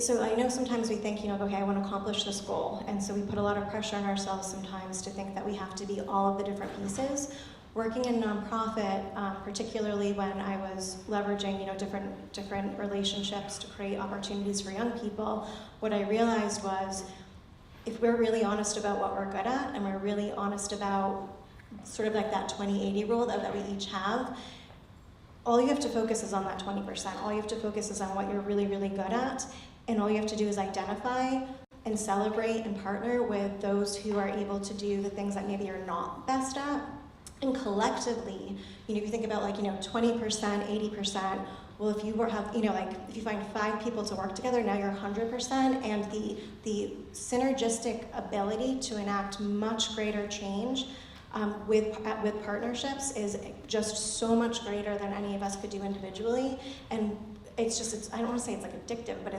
so I know sometimes we think, okay, I want to accomplish this goal, and so we put a lot of pressure on ourselves sometimes to think that we have to be all of the different pieces. Working in nonprofit, particularly when I was leveraging, different relationships to create opportunities for young people, what I realized was, if we're really honest about what we're good at, and we're really honest about sort of like that 20-80 rule that we each have, all you have to focus is on that 20%. All you have to focus is on what you're really, really good at. And all you have to do is identify and celebrate and partner with those who are able to do the things that maybe you're not best at. And collectively, if you think about 20%, 80%, well, if you have, like if you find 5 people to work together, now you're 100%, and the synergistic ability to enact much greater change with partnerships is just so much greater than any of us could do individually. And it's I don't want to say it's like addictive, but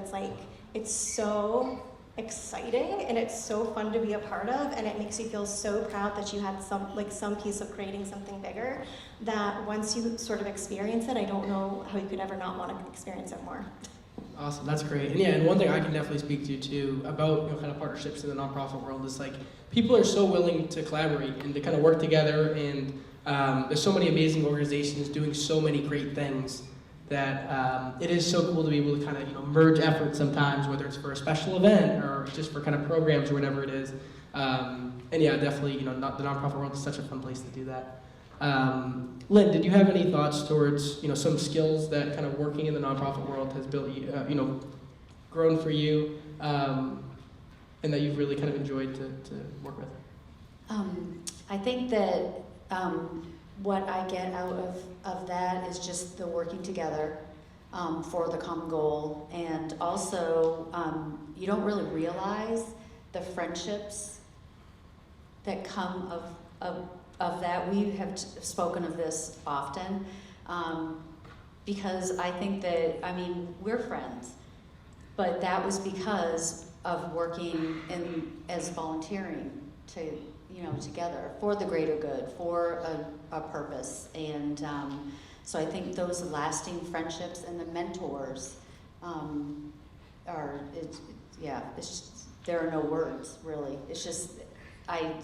it's so exciting, and it's so fun to be a part of, and it makes you feel so proud that you had some piece of creating something bigger, that once you sort of experience it, I don't know how you could ever not want to experience it more. Awesome, that's great. And yeah, and one thing I can definitely speak to too about kind of partnerships in the nonprofit world is like people are so willing to collaborate and to kind of work together, and there's so many amazing organizations doing so many great things that it is so cool to be able to kind of merge efforts sometimes, whether it's for a special event or just for kind of programs or whatever it is. And yeah, definitely, the nonprofit world is such a fun place to do that. Lynn, did you have any thoughts towards some skills that kind of working in the nonprofit world has built grown for you, and that you've really kind of enjoyed to work with? I think that what I get out of that is just the working together for the common goal, and also you don't really realize the friendships that come of that. We have spoken of this often, because I think that, we're friends, but that was because of working as volunteering together for the greater good, for a purpose. And so I think those lasting friendships and the mentors there are no words, really. It's just, I'm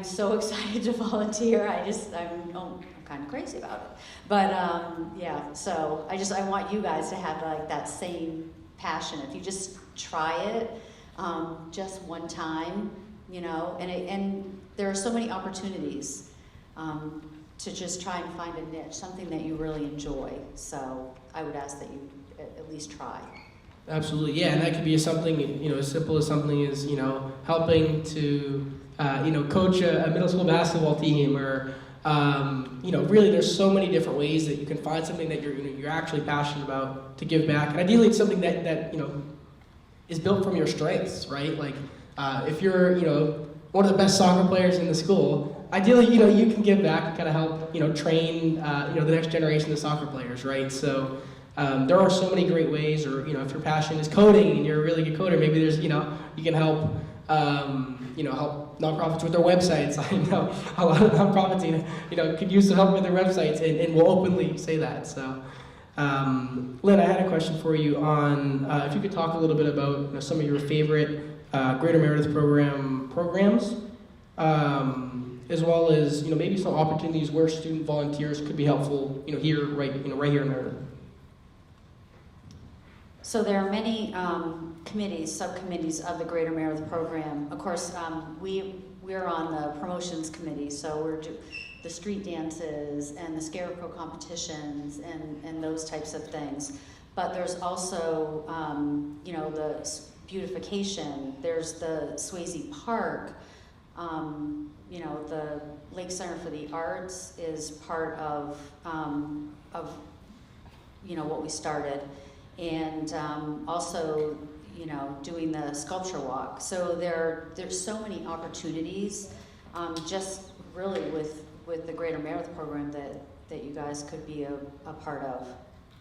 so excited to volunteer. I'm kind of crazy about it. But so I want you guys to have like that same passion. If you just try it just one time, and there are so many opportunities to just try and find a niche, something that you really enjoy. So I would ask that you at least try. Absolutely, yeah, and that could be something, as simple as something as, helping to, coach a middle school basketball team, or, really there's so many different ways that you can find something that you're actually passionate about to give back. And ideally it's something that is built from your strengths, right? Like, if you're, one of the best soccer players in the school, ideally, you can give back and kind of help, train, the next generation of soccer players, right? So there are so many great ways, or, if your passion is coding and you're a really good coder, maybe there's, you can help, help nonprofits with their websites. I know a lot of nonprofits, could use some help with their websites, and will openly say that. So, Lynn, I had a question for you on if you could talk a little bit about some of your favorite Greater Meredith programs, as well as maybe some opportunities where student volunteers could be helpful, here right here in Meredith. So there are many committees, subcommittees of the Greater Meredith program. Of course, we're on the promotions committee, so we're the street dances and the scarecrow competitions and those types of things. But there's also, the beautification. There's the Swayze Park. The Lake Center for the Arts is part of what we started. And also, doing the sculpture walk. So there's so many opportunities, just really with the Greater Meredith program that you guys could be a part of.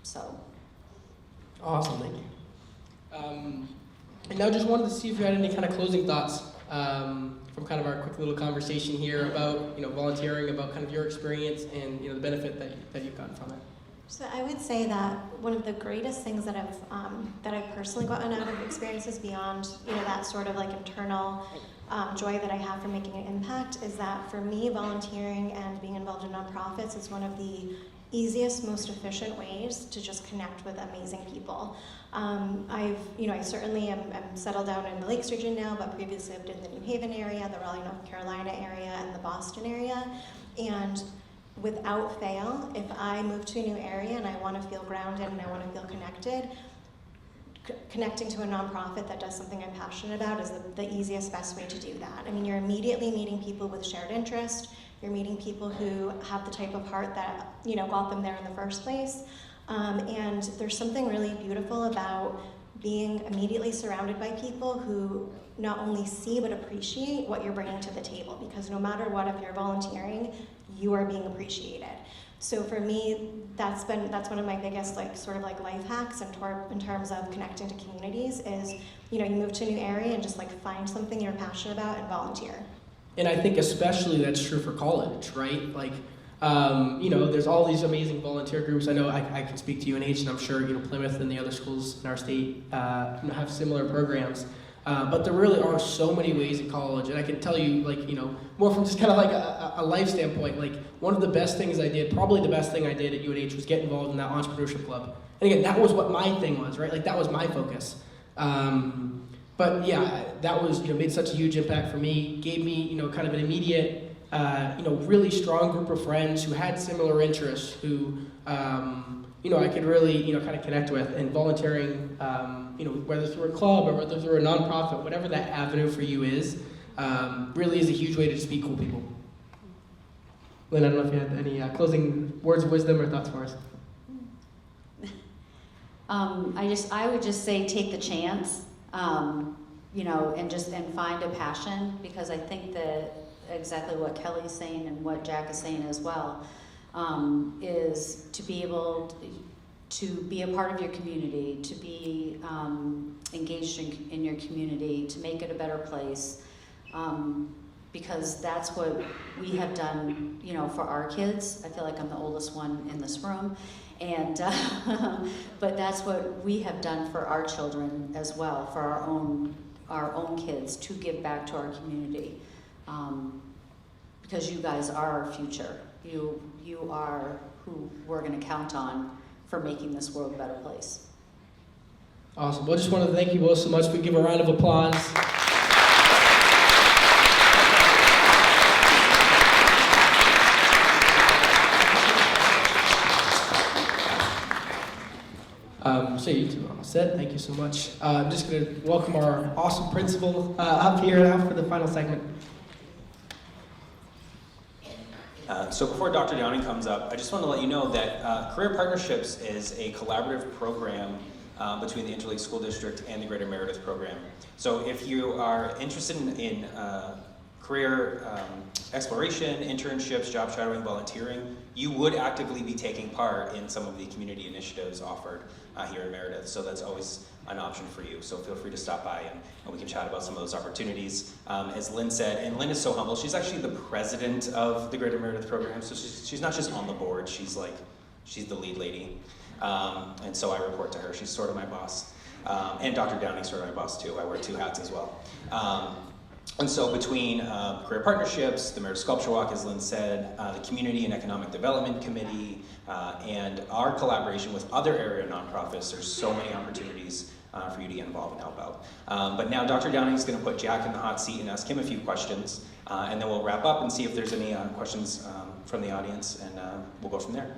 So awesome, thank you. And now just wanted to see if you had any kind of closing thoughts from kind of our quick little conversation here about volunteering, about kind of your experience and the benefit that you've gotten from it. So I would say that one of the greatest things that I've personally gotten out of experiences beyond that sort of like internal joy that I have from making an impact is that for me, volunteering and being involved in nonprofits is one of the easiest, most efficient ways to just connect with amazing people. I certainly am settled down in the Lakes region now, but previously I've lived in the New Haven area, the Raleigh, North Carolina area, and the Boston area, and without fail, if I move to a new area and I want to feel grounded and I want to feel connected, connecting to a nonprofit that does something I'm passionate about is the easiest, best way to do that. I mean, you're immediately meeting people with shared interest, You're meeting people who have the type of heart that, you know, got them there in the first place. And there's something really beautiful about being immediately surrounded by people who not only see but appreciate what you're bringing to the table, because no matter what, if you're volunteering, you are being appreciated. So for me, that's one of my biggest sort of life hacks in terms of connecting to communities is, you know, you move to a new area and just find something you're passionate about and volunteer. And I think especially that's true for college, right? You know, there's all these amazing volunteer groups. I know I can speak to UNH, and I'm sure, you know, Plymouth and the other schools in our state have similar programs. But there really are so many ways in college, and I can tell you, you know, more from just kind of a life standpoint, one of the best things I did, probably the best thing I did at UNH was get involved in that Entrepreneurship club. And again, that was what my thing was, right? That was my focus. But yeah, that was, you know, made such a huge impact for me, gave me, you know, kind of an immediate, you know, really strong group of friends who had similar interests, who, you know, I could really, you know, kind of connect with. And volunteering, you know, whether through a club or whether through a nonprofit, whatever that avenue for you is, really is a huge way to just meet cool people. Lynn, I don't know if you had any closing words of wisdom or thoughts for us. I would just say take the chance, you know, and find a passion, because I think that exactly what Kelly's saying and what Jack is saying as well, is to be able to be a part of your community, to be engaged in your community, to make it a better place, because that's what we have done, you know, for our kids. I feel like I'm the oldest one in this room, and but that's what we have done for our children as well, for our own kids, to give back to our community, because you guys are our future. You are who we're going to count on for making this world a better place. Awesome. Well, I just want to thank you both so much. We give a round of applause. So you two are all set. Thank you so much. I'm just going to welcome our awesome principal up here now for the final segment. So before Dr. Downing comes up, I just want to let you know that Career Partnerships is a collaborative program between the Interlakes School District and the Greater Meredith program. So if you are interested in career exploration, internships, job shadowing, volunteering, you would actively be taking part in some of the community initiatives offered here in Meredith. So that's always an option for you. So feel free to stop by and we can chat about some of those opportunities. As Lynn said, and Lynn is so humble, she's actually the president of the Greater Meredith program. So she's not just on the board, she's the lead lady. And so I report to her. She's sort of my boss. And Dr. Downing's sort of my boss too. I wear two hats as well. And so between Career Partnerships, the Meredith Sculpture Walk, as Lynn said, the Community and Economic Development Committee, and our collaboration with other area nonprofits, there's so many opportunities for you to get involved and help out. But now Dr. Downing is going to put Jack in the hot seat and ask him a few questions, and then we'll wrap up and see if there's any questions from the audience, and we'll go from there.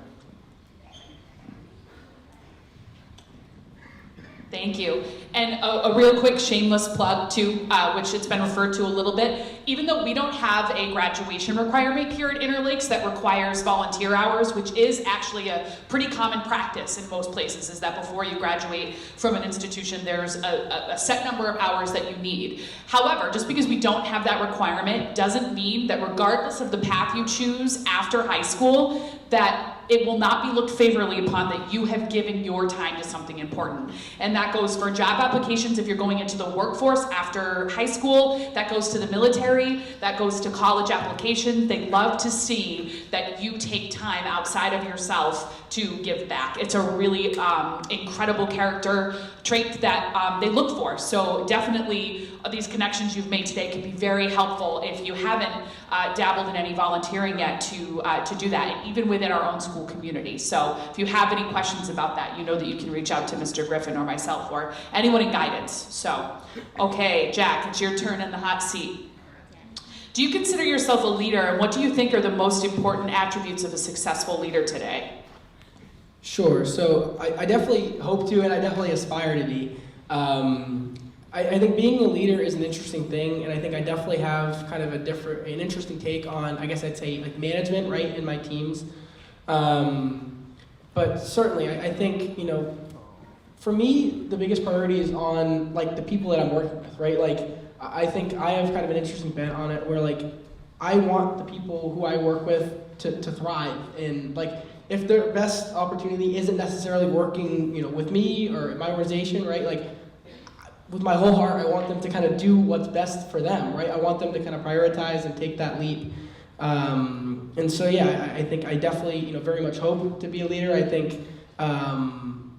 Thank you. And a real quick shameless plug too, which it's been referred to a little bit. Even though we don't have a graduation requirement here at Interlakes that requires volunteer hours, which is actually a pretty common practice in most places, is that before you graduate from an institution, there's a set number of hours that you need. However, just because we don't have that requirement doesn't mean that regardless of the path you choose after high school, that it will not be looked favorably upon that you have given your time to something important. And that goes for job applications if you're going into the workforce after high school, that goes to the military, that goes to college applications. They love to see that you take time outside of yourself to give back. It's a really incredible character trait that they look for. So definitely these connections you've made today can be very helpful if you haven't dabbled in any volunteering yet to do that, and even within our own school community. So if you have any questions about that, you know that you can reach out to Mr. Griffin or myself or anyone in guidance. So, okay, Jack, it's your turn in the hot seat. Do you consider yourself a leader, and what do you think are the most important attributes of a successful leader today? Sure. So I definitely hope to, and I definitely aspire to be. I think being a leader is an interesting thing, and I think I definitely have kind of an interesting take on, I guess I'd say, like management, right, in my teams. But certainly, I think, you know, for me, the biggest priority is on like the people that I'm working with, right? Like, I think I have kind of an interesting bent on it where like, I want the people who I work with to thrive, and like, if their best opportunity isn't necessarily working, you know, with me or my organization, right? Like, with my whole heart, I want them to kind of do what's best for them, right? I want them to kind of prioritize and take that leap. And so, yeah, I think I definitely, you know, very much hope to be a leader. I think,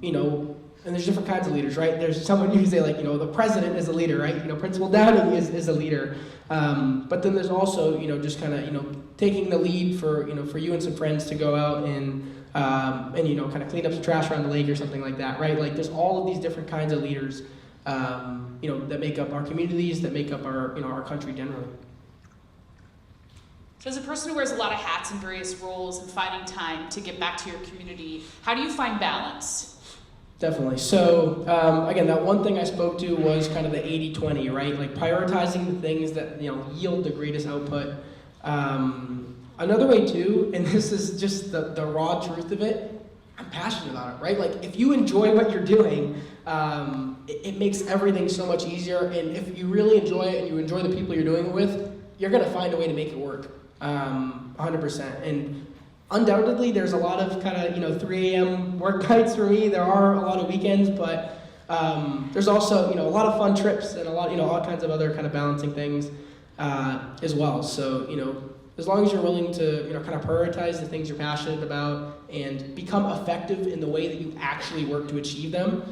you know, and there's different kinds of leaders, right? There's someone you can say like, you know, the president is a leader, right? You know, Principal Downing is a leader. But then there's also, you know, just kind of, you know, taking the lead for, you know, for you and some friends to go out and you know, kind of clean up some trash around the lake or something like that, right? Like there's all of these different kinds of leaders, you know, that make up our communities, that make up our, you know, our country generally. So as a person who wears a lot of hats in various roles and finding time to give back to your community, how do you find balance? Definitely. So again, that one thing I spoke to was kind of the 80-20, right? Like prioritizing the things that, you know, yield the greatest output. Another way too, and this is just the raw truth of it, I'm passionate about it, right? Like if you enjoy what you're doing, it makes everything so much easier. And if you really enjoy it and you enjoy the people you're doing it with, you're gonna find a way to make it work, 100%. And undoubtedly, there's a lot of kind of, you know, 3 a.m. work nights for me. There are a lot of weekends, but there's also, you know, a lot of fun trips and a lot, you know, all kinds of other kind of balancing things as well. So, you know, as long as you're willing to, you know, kind of prioritize the things you're passionate about and become effective in the way that you actually work to achieve them,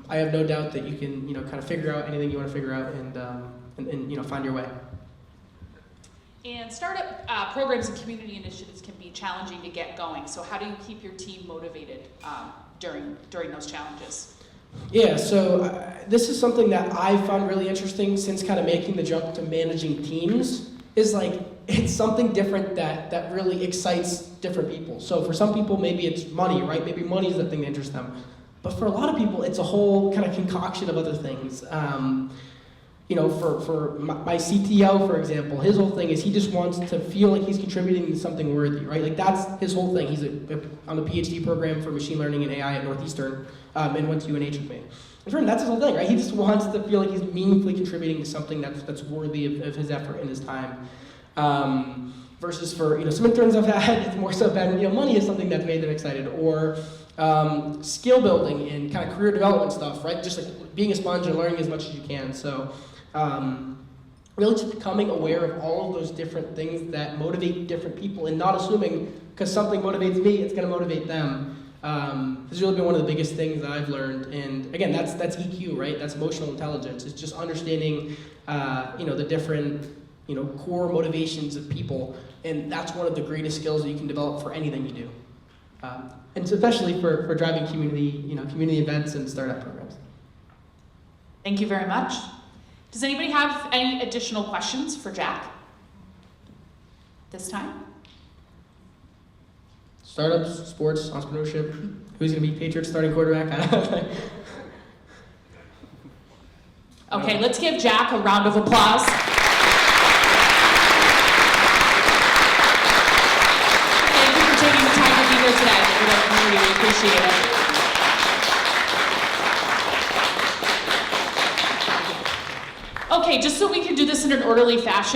I have no doubt that you can, you know, kind of figure out anything you want to figure out and you know, find your way. And startup programs and community initiatives can be challenging to get going. So how do you keep your team motivated during those challenges? Yeah, so this is something that I found really interesting since kind of making the jump to managing teams, is like, it's something different that really excites different people. So for some people, maybe it's money, right? Maybe money is the thing that interests them. But for a lot of people, it's a whole kind of concoction of other things. You know, for my CTO, for example, his whole thing is he just wants to feel like he's contributing to something worthy, right? Like that's his whole thing. He's on a PhD program for machine learning and AI at Northeastern and went to UNH with me. And for him, that's his whole thing, right? He just wants to feel like he's meaningfully contributing to something that's worthy of his effort and his time. Versus for, you know, some interns I've had, it's more so been, you know, money is something that's made them excited, or skill building and kind of career development stuff, right? Just like being a sponge and learning as much as you can. So really just becoming aware of all of those different things that motivate different people and not assuming because something motivates me, it's going to motivate them. This has really been one of the biggest things that I've learned. And again, that's EQ, right? That's emotional intelligence. It's just understanding, you know, the different, you know, core motivations of people. And that's one of the greatest skills that you can develop for anything you do. And especially for driving community, you know, community events and startup programs. Thank you very much. Does anybody have any additional questions for Jack this time? Startups, sports, entrepreneurship. Who's going to be Patriots starting quarterback? Okay, let's give Jack a round of applause. Thank you for taking the time to be here today. We really appreciate it. Okay, just so we can do this in an orderly fashion,